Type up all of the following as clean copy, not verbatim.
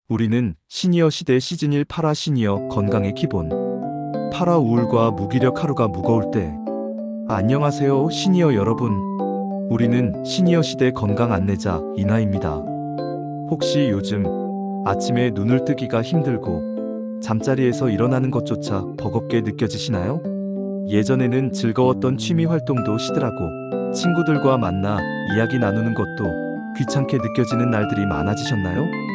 우리는 시니어 시대 시즌 1 파라 시니어 건강의 기본. 파라 우울과 무기력 하루가 무거울 때. 안녕하세요 시니어 여러분. 우리는 시니어 시대 건강 안내자 이나입니다. 혹시 요즘 아침에 눈을 뜨기가 힘들고 잠자리에서 일어나는 것조차 버겁게 느껴지시나요? 예전에는 즐거웠던 취미 활동도 시들하고 친구들과 만나 이야기 나누는 것도 귀찮게 느껴지는 날들이 많아지셨나요?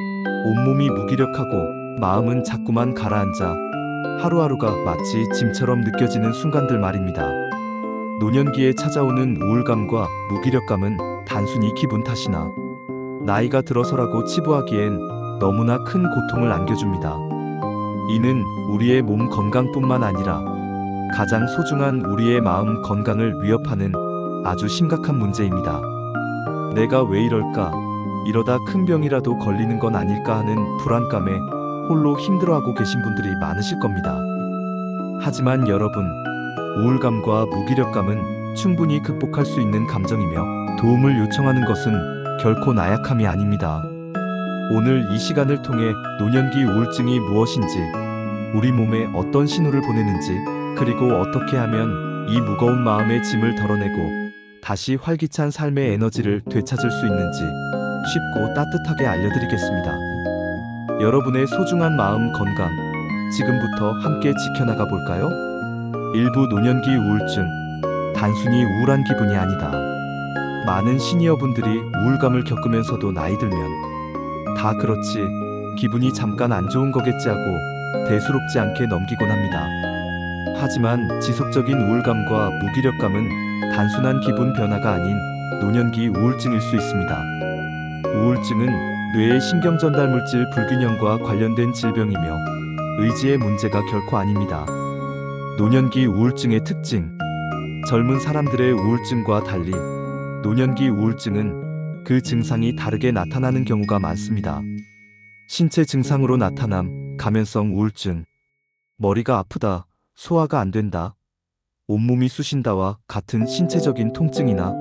온몸이 무기력하고 마음은 자꾸만 가라앉아 하루하루가 마치 짐처럼 느껴지는 순간들 말입니다. 노년기에 찾아오는 우울감과 무기력감은 단순히 기분 탓이나 나이가 들어서라고 치부하기엔 너무나 큰 고통을 안겨줍니다. 이는 우리의 몸 건강뿐만 아니라 가장 소중한 우리의 마음 건강을 위협하는 아주 심각한 문제입니다. 내가 왜 이럴까? 이러다 큰 병이라도 걸리는 건 아닐까 하는 불안감에 홀로 힘들어하고 계신 분들이 많으실 겁니다. 하지만 여러분, 우울감과 무기력감은 충분히 극복할 수 있는 감정이며 도움을 요청하는 것은 결코 나약함이 아닙니다. 오늘 이 시간을 통해 노년기 우울증이 무엇인지, 우리 몸에 어떤 신호를 보내는지, 그리고 어떻게 하면 이 무거운 마음의 짐을 덜어내고 다시 활기찬 삶의 에너지를 되찾을 수 있는지 쉽고 따뜻하게 알려드리겠습니다. 여러분의 소중한 마음 건강, 지금부터 함께 지켜나가 볼까요? 일부 노년기 우울증, 단순히 우울한 기분이 아니다. 많은 시니어분들이 우울감을 겪으면서도 나이 들면 다 그렇지, 기분이 잠깐 안 좋은 거겠지 하고 대수롭지 않게 넘기곤 합니다. 하지만 지속적인 우울감과 무기력감은 단순한 기분 변화가 아닌 노년기 우울증일 수 있습니다. 우울증은 뇌의 신경전달물질 불균형과 관련된 질병이며 의지의 문제가 결코 아닙니다. 노년기 우울증의 특징. 젊은 사람들의 우울증과 달리 노년기 우울증은 그 증상이 다르게 나타나는 경우가 많습니다. 신체 증상으로 나타남, 감염성 우울증. 머리가 아프다, 소화가 안 된다, 온몸이 쑤신다와 같은 신체적인 통증이나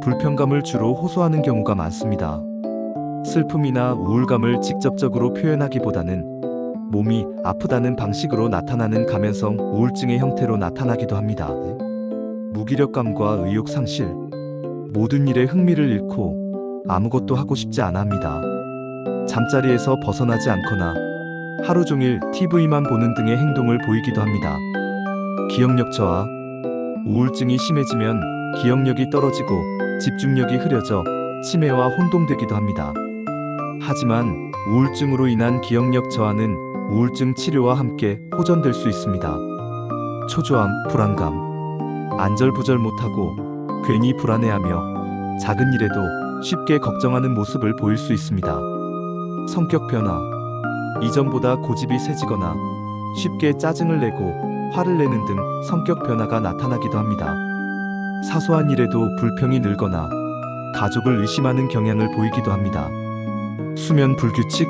불편감을 주로 호소하는 경우가 많습니다. 슬픔이나 우울감을 직접적으로 표현하기보다는 몸이 아프다는 방식으로 나타나는 감염성 우울증의 형태로 나타나기도 합니다. 무기력감과 의욕 상실. 모든 일에 흥미를 잃고 아무것도 하고 싶지 않아 합니다. 잠자리에서 벗어나지 않거나 하루 종일 TV만 보는 등의 행동을 보이기도 합니다. 기억력 저하. 우울증이 심해지면 기억력이 떨어지고 집중력이 흐려져 치매와 혼동되기도 합니다. 하지만 우울증으로 인한 기억력 저하는 우울증 치료와 함께 호전될 수 있습니다. 초조함, 불안감. 안절부절 못하고 괜히 불안해하며 작은 일에도 쉽게 걱정하는 모습을 보일 수 있습니다. 성격 변화. 이전보다 고집이 세지거나 쉽게 짜증을 내고 화를 내는 등 성격 변화가 나타나기도 합니다. 사소한 일에도 불평이 늘거나 가족을 의심하는 경향을 보이기도 합니다. 수면 불규칙.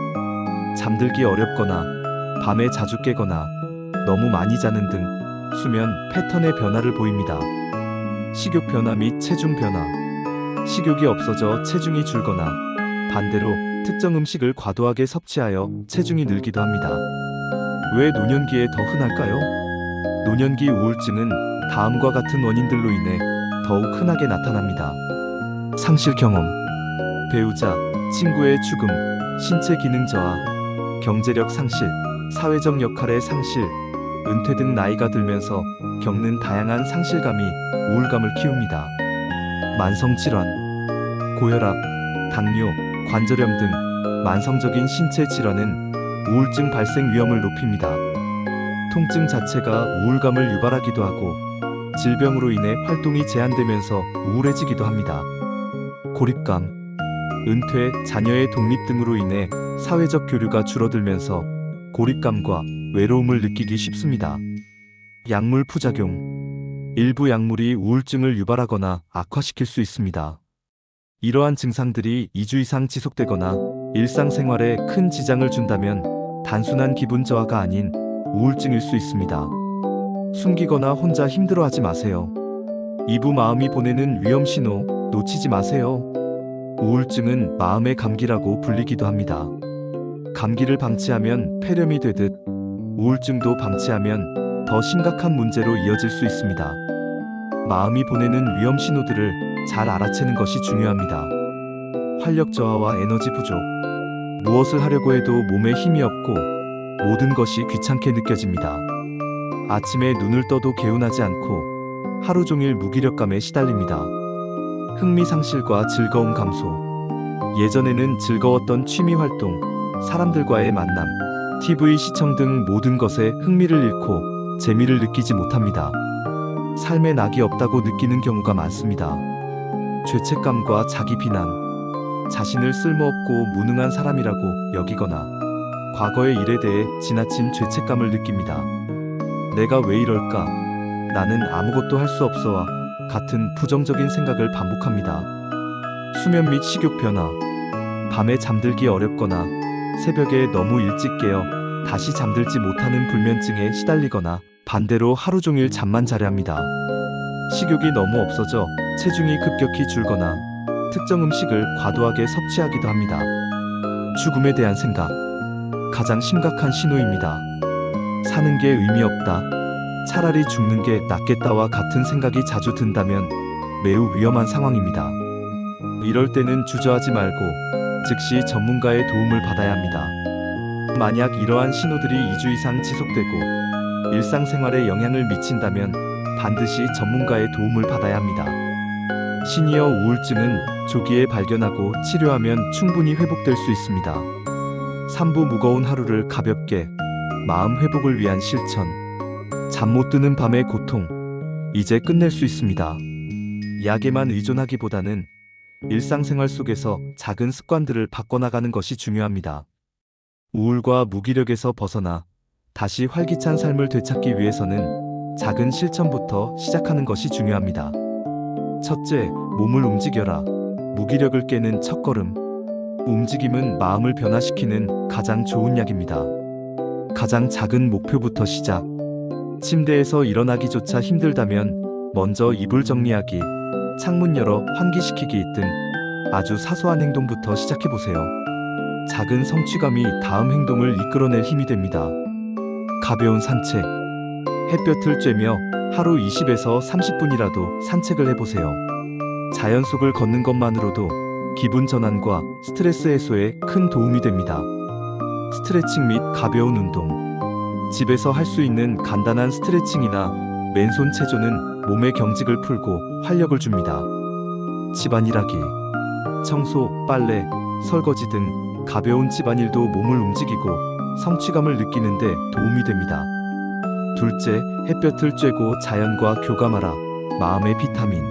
잠들기 어렵거나 밤에 자주 깨거나 너무 많이 자는 등 수면 패턴의 변화를 보입니다. 식욕 변화 및 체중 변화. 식욕이 없어져 체중이 줄거나 반대로 특정 음식을 과도하게 섭취하여 체중이 늘기도 합니다. 왜 노년기에 더 흔할까요? 노년기 우울증은 다음과 같은 원인들로 인해 더욱 흔하게 나타납니다. 상실 경험. 배우자, 친구의 죽음, 신체 기능 저하, 경제력 상실, 사회적 역할의 상실, 은퇴 등 나이가 들면서 겪는 다양한 상실감이 우울감을 키웁니다. 만성질환. 고혈압, 당뇨, 관절염 등 만성적인 신체 질환은 우울증 발생 위험을 높입니다. 통증 자체가 우울감을 유발하기도 하고 질병으로 인해 활동이 제한되면서 우울해지기도 합니다. 고립감. 은퇴, 자녀의 독립 등으로 인해 사회적 교류가 줄어들면서 고립감과 외로움을 느끼기 쉽습니다. 약물 부작용. 일부 약물이 우울증을 유발하거나 악화시킬 수 있습니다. 이러한 증상들이 2주 이상 지속되거나 일상생활에 큰 지장을 준다면 단순한 기분 저하가 아닌 우울증일 수 있습니다. 숨기거나 혼자 힘들어하지 마세요. 이부 마음이 보내는 위험 신호 놓치지 마세요. 우울증은 마음의 감기라고 불리기도 합니다. 감기를 방치하면 폐렴이 되듯 우울증도 방치하면 더 심각한 문제로 이어질 수 있습니다. 마음이 보내는 위험 신호들을 잘 알아채는 것이 중요합니다. 활력 저하와 에너지 부족. 무엇을 하려고 해도 몸에 힘이 없고 모든 것이 귀찮게 느껴집니다. 아침에 눈을 떠도 개운하지 않고 하루 종일 무기력감에 시달립니다. 흥미 상실과 즐거움 감소. 예전에는 즐거웠던 취미 활동, 사람들과의 만남, TV 시청 등 모든 것에 흥미를 잃고 재미를 느끼지 못합니다. 삶에 낙이 없다고 느끼는 경우가 많습니다. 죄책감과 자기 비난, 자신을 쓸모없고 무능한 사람이라고 여기거나 과거의 일에 대해 지나친 죄책감을 느낍니다. 내가 왜 이럴까? 나는 아무것도 할 수 없어와 같은 부정적인 생각을 반복합니다. 수면 및 식욕 변화, 밤에 잠들기 어렵거나 새벽에 너무 일찍 깨어 다시 잠들지 못하는 불면증에 시달리거나 반대로 하루 종일 잠만 자려 합니다. 식욕이 너무 없어져 체중이 급격히 줄거나 특정 음식을 과도하게 섭취하기도 합니다. 죽음에 대한 생각, 가장 심각한 신호입니다. 사는 게 의미 없다, 차라리 죽는 게 낫겠다와 같은 생각이 자주 든다면 매우 위험한 상황입니다. 이럴 때는 주저하지 말고 즉시 전문가의 도움을 받아야 합니다. 만약 이러한 신호들이 2주 이상 지속되고 일상생활에 영향을 미친다면 반드시 전문가의 도움을 받아야 합니다. 시니어 우울증은 조기에 발견하고 치료하면 충분히 회복될 수 있습니다. 3부 무거운 하루를 가볍게, 마음 회복을 위한 실천. 잠 못 드는 밤의 고통, 이제 끝낼 수 있습니다. 약에만 의존하기보다는 일상생활 속에서 작은 습관들을 바꿔나가는 것이 중요합니다. 우울과 무기력에서 벗어나 다시 활기찬 삶을 되찾기 위해서는 작은 실천부터 시작하는 것이 중요합니다. 첫째, 몸을 움직여라. 무기력을 깨는 첫걸음. 움직임은 마음을 변화시키는 가장 좋은 약입니다. 가장 작은 목표부터 시작. 침대에서 일어나기조차 힘들다면 먼저 이불 정리하기, 창문 열어 환기시키기 등 아주 사소한 행동부터 시작해보세요. 작은 성취감이 다음 행동을 이끌어낼 힘이 됩니다. 가벼운 산책. 햇볕을 쬐며 하루 20에서 30분이라도 산책을 해보세요. 자연 속을 걷는 것만으로도 기분 전환과 스트레스 해소에 큰 도움이 됩니다. 스트레칭 및 가벼운 운동. 집에서 할 수 있는 간단한 스트레칭이나 맨손 체조는 몸의 경직을 풀고 활력을 줍니다. 집안일하기. 청소, 빨래, 설거지 등 가벼운 집안일도 몸을 움직이고 성취감을 느끼는 데 도움이 됩니다. 둘째, 햇볕을 쬐고 자연과 교감하라. 마음의 비타민.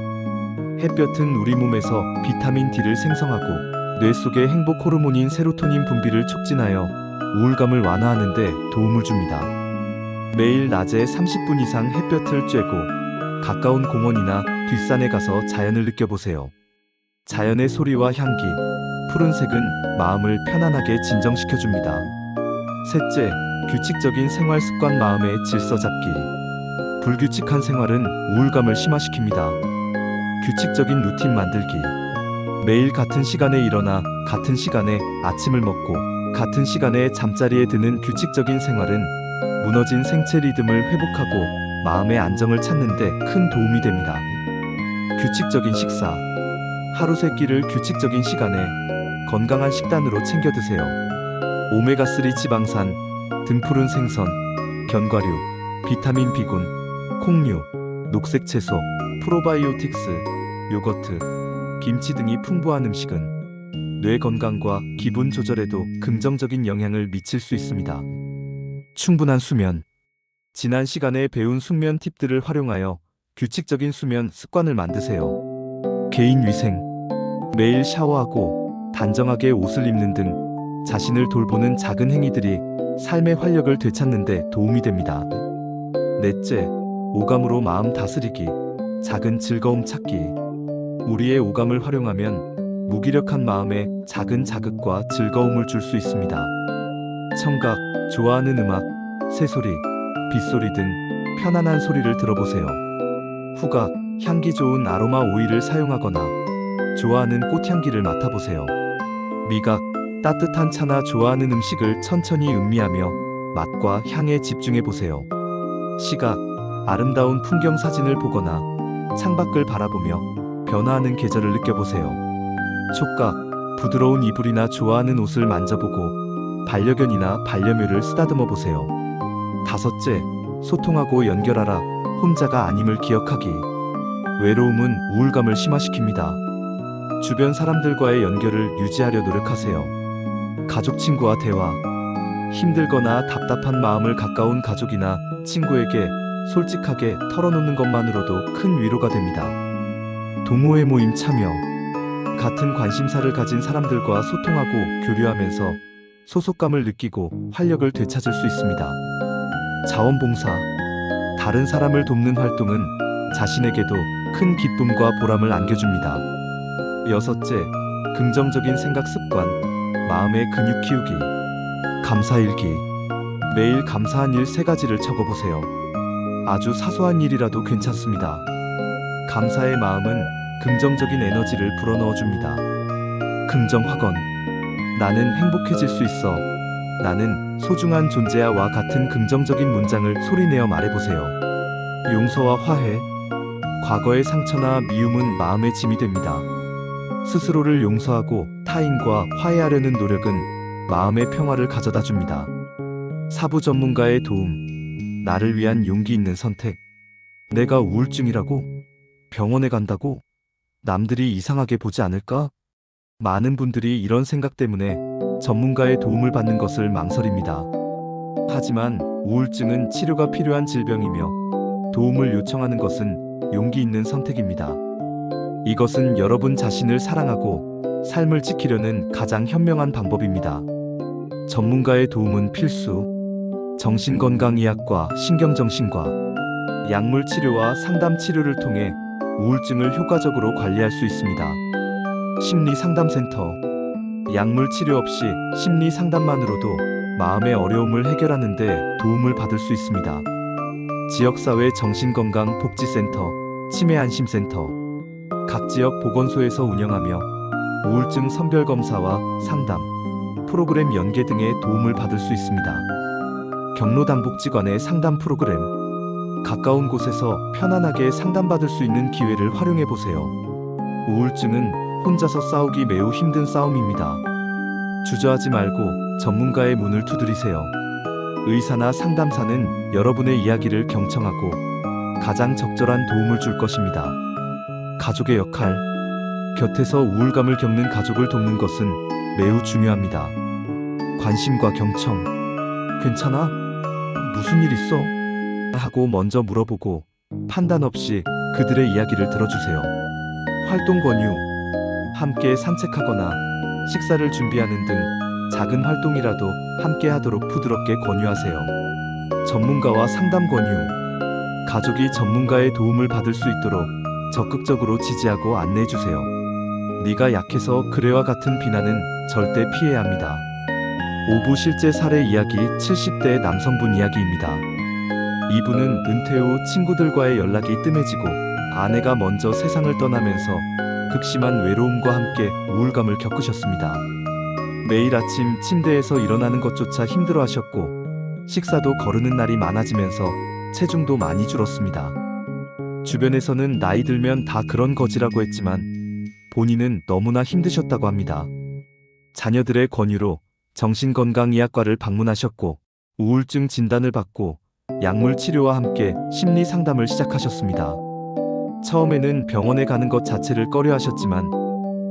햇볕은 우리 몸에서 비타민 D를 생성하고 뇌 속의 행복 호르몬인 세로토닌 분비를 촉진하여 우울감을 완화하는 데 도움을 줍니다. 매일 낮에 30분 이상 햇볕을 쬐고 가까운 공원이나 뒷산에 가서 자연을 느껴보세요. 자연의 소리와 향기, 푸른색은 마음을 편안하게 진정시켜줍니다. 셋째, 규칙적인 생활 습관. 마음의 질서 잡기. 불규칙한 생활은 우울감을 심화시킵니다. 규칙적인 루틴 만들기. 매일 같은 시간에 일어나 같은 시간에 아침을 먹고 같은 시간에 잠자리에 드는 규칙적인 생활은 무너진 생체 리듬을 회복하고 마음의 안정을 찾는 데 큰 도움이 됩니다. 규칙적인 식사. 하루 3끼를 규칙적인 시간에 건강한 식단으로 챙겨 드세요. 오메가3 지방산, 등푸른 생선, 견과류, 비타민 B군, 콩류, 녹색 채소, 프로바이오틱스, 요거트, 김치 등이 풍부한 음식은 뇌 건강과 기분 조절에도 긍정적인 영향을 미칠 수 있습니다. 충분한 수면. 지난 시간에 배운 숙면 팁들을 활용하여 규칙적인 수면 습관을 만드세요. 개인 위생. 매일 샤워하고 단정하게 옷을 입는 등 자신을 돌보는 작은 행위들이 삶의 활력을 되찾는 데 도움이 됩니다. 넷째, 오감으로 마음 다스리기. 작은 즐거움 찾기. 우리의 오감을 활용하면 무기력한 마음에 작은 자극과 즐거움을 줄 수 있습니다. 청각, 좋아하는 음악, 새소리, 빗소리 등 편안한 소리를 들어보세요. 후각, 향기 좋은 아로마 오일을 사용하거나 좋아하는 꽃향기를 맡아보세요. 미각, 따뜻한 차나 좋아하는 음식을 천천히 음미하며 맛과 향에 집중해 보세요. 시각, 아름다운 풍경 사진을 보거나 창밖을 바라보며 변화하는 계절을 느껴보세요. 촉각, 부드러운 이불이나 좋아하는 옷을 만져보고 반려견이나 반려묘를 쓰다듬어 보세요. 다섯째, 소통하고 연결하라. 혼자가 아님을 기억하기. 외로움은 우울감을 심화시킵니다. 주변 사람들과의 연결을 유지하려 노력하세요. 가족, 친구와 대화. 힘들거나 답답한 마음을 가까운 가족이나 친구에게 솔직하게 털어놓는 것만으로도 큰 위로가 됩니다. 동호회 모임 참여. 같은 관심사를 가진 사람들과 소통하고 교류하면서 소속감을 느끼고 활력을 되찾을 수 있습니다. 자원봉사. 다른 사람을 돕는 활동은 자신에게도 큰 기쁨과 보람을 안겨줍니다. 여섯째, 긍정적인 생각 습관. 마음의 근육 키우기. 감사일기. 매일 감사한 일 3가지를 적어보세요. 아주 사소한 일이라도 괜찮습니다. 감사의 마음은 긍정적인 에너지를 불어넣어줍니다. 긍정확언. 나는 행복해질 수 있어. 나는 소중한 존재야와 같은 긍정적인 문장을 소리내어 말해보세요. 용서와 화해. 과거의 상처나 미움은 마음의 짐이 됩니다. 스스로를 용서하고 타인과 화해하려는 노력은 마음의 평화를 가져다 줍니다. 사부 전문가의 도움. 나를 위한 용기 있는 선택. 내가 우울증이라고? 병원에 간다고? 남들이 이상하게 보지 않을까? 많은 분들이 이런 생각 때문에 전문가의 도움을 받는 것을 망설입니다. 하지만 우울증은 치료가 필요한 질병이며 도움을 요청하는 것은 용기 있는 선택입니다. 이것은 여러분 자신을 사랑하고 삶을 지키려는 가장 현명한 방법입니다. 전문가의 도움은 필수. 정신건강의학과, 신경정신과, 약물 치료와 상담 치료를 통해 우울증을 효과적으로 관리할 수 있습니다. 심리상담센터. 약물 치료 없이 심리 상담만으로도 마음의 어려움을 해결하는 데 도움을 받을 수 있습니다. 지역사회 정신건강복지센터, 치매안심센터. 각 지역 보건소에서 운영하며 우울증 선별검사와 상담, 프로그램 연계 등의 도움을 받을 수 있습니다. 경로당복지관의 상담 프로그램. 가까운 곳에서 편안하게 상담받을 수 있는 기회를 활용해 보세요. 우울증은 혼자서 싸우기 매우 힘든 싸움입니다. 주저하지 말고 전문가의 문을 두드리세요. 의사나 상담사는 여러분의 이야기를 경청하고 가장 적절한 도움을 줄 것입니다. 가족의 역할. 곁에서 우울감을 겪는 가족을 돕는 것은 매우 중요합니다. 관심과 경청. 괜찮아? 무슨 일 있어? 하고 먼저 물어보고 판단 없이 그들의 이야기를 들어주세요. 활동 권유. 함께 산책하거나 식사를 준비하는 등 작은 활동이라도 함께 하도록 부드럽게 권유하세요. 전문가와 상담 권유. 가족이 전문가의 도움을 받을 수 있도록 적극적으로 지지하고 안내해주세요. 네가 약해서 그래와 같은 비난은 절대 피해야 합니다. 5부 실제 사례 이야기. 70대 남성분 이야기입니다. 이분은 은퇴 후 친구들과의 연락이 뜸해지고 아내가 먼저 세상을 떠나면서 극심한 외로움과 함께 우울감을 겪으셨습니다. 매일 아침 침대에서 일어나는 것조차 힘들어하셨고 식사도 거르는 날이 많아지면서 체중도 많이 줄었습니다. 주변에서는 나이 들면 다 그런 거지라고 했지만 본인은 너무나 힘드셨다고 합니다. 자녀들의 권유로 정신건강의학과를 방문하셨고 우울증 진단을 받고 약물 치료와 함께 심리 상담을 시작하셨습니다. 처음에는 병원에 가는 것 자체를 꺼려 하셨지만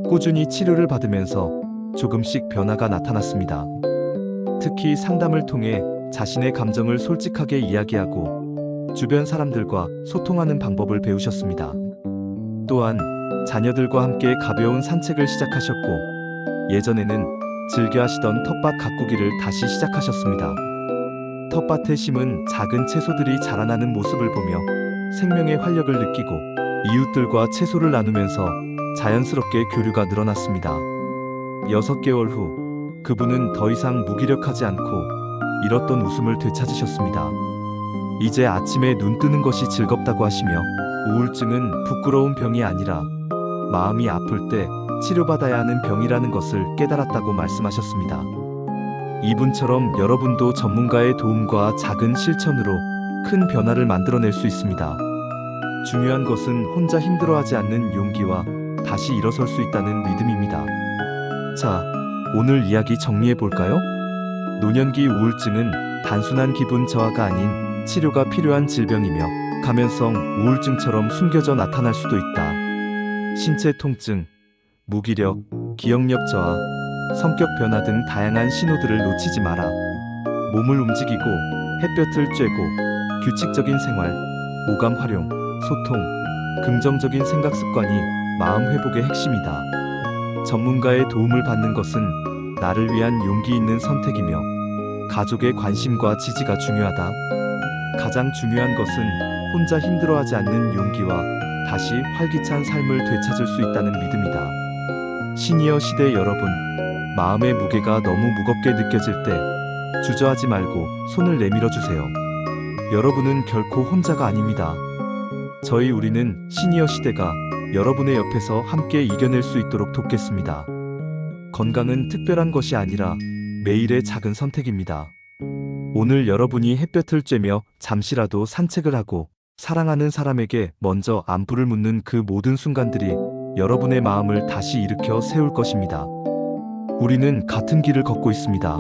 꾸준히 치료를 받으면서 조금씩 변화가 나타났습니다. 특히 상담을 통해 자신의 감정을 솔직하게 이야기하고 주변 사람들과 소통하는 방법을 배우셨습니다. 또한 자녀들과 함께 가벼운 산책을 시작하셨고 예전에는 즐겨 하시던 텃밭 가꾸기를 다시 시작하셨습니다. 텃밭에 심은 작은 채소들이 자라나는 모습을 보며 생명의 활력을 느끼고 이웃들과 채소를 나누면서 자연스럽게 교류가 늘어났습니다. 6개월 후 그분은 더 이상 무기력하지 않고 잃었던 웃음을 되찾으셨습니다. 이제 아침에 눈 뜨는 것이 즐겁다고 하시며 우울증은 부끄러운 병이 아니라 마음이 아플 때 치료받아야 하는 병이라는 것을 깨달았다고 말씀하셨습니다. 이분처럼 여러분도 전문가의 도움과 작은 실천으로 큰 변화를 만들어낼 수 있습니다. 중요한 것은 혼자 힘들어하지 않는 용기와 다시 일어설 수 있다는 믿음입니다. 자, 오늘 이야기 정리해 볼까요? 노년기 우울증은 단순한 기분 저하가 아닌 치료가 필요한 질병이며 감염성 우울증처럼 숨겨져 나타날 수도 있다. 신체 통증, 무기력, 기억력 저하, 성격 변화 등 다양한 신호들을 놓치지 마라. 몸을 움직이고 햇볕을 쬐고 규칙적인 생활, 오감 활용, 소통, 긍정적인 생각 습관이 마음 회복의 핵심이다. 전문가의 도움을 받는 것은 나를 위한 용기 있는 선택이며 가족의 관심과 지지가 중요하다. 가장 중요한 것은 혼자 힘들어하지 않는 용기와 다시 활기찬 삶을 되찾을 수 있다는 믿음이다. 시니어 시대 여러분, 마음의 무게가 너무 무겁게 느껴질 때 주저하지 말고 손을 내밀어 주세요. 여러분은 결코 혼자가 아닙니다. 우리는 시니어 시대가 여러분의 옆에서 함께 이겨낼 수 있도록 돕겠습니다. 건강은 특별한 것이 아니라 매일의 작은 선택입니다. 오늘 여러분이 햇볕을 쬐며 잠시라도 산책을 하고 사랑하는 사람에게 먼저 안부를 묻는 그 모든 순간들이 여러분의 마음을 다시 일으켜 세울 것입니다. 우리는 같은 길을 걷고 있습니다.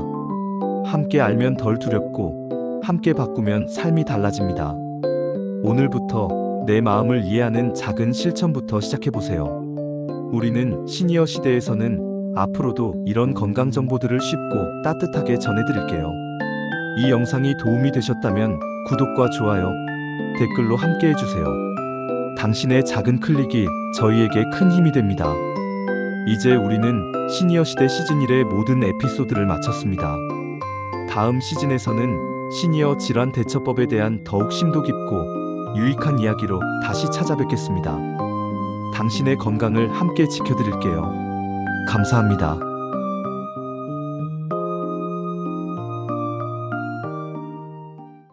함께 알면 덜 두렵고 함께 바꾸면 삶이 달라집니다. 오늘부터 내 마음을 이해하는 작은 실천부터 시작해보세요. 우리는 시니어 시대에서는 앞으로도 이런 건강 정보들을 쉽고 따뜻하게 전해드릴게요. 이 영상이 도움이 되셨다면 구독과 좋아요, 댓글로 함께 해주세요. 당신의 작은 클릭이 저희에게 큰 힘이 됩니다. 이제 우리는 시니어 시대 시즌 1의 모든 에피소드를 마쳤습니다. 다음 시즌에서는 시니어 질환 대처법에 대한 더욱 심도 깊고 유익한 이야기로 다시 찾아뵙겠습니다. 당신의 건강을 함께 지켜드릴게요. 감사합니다.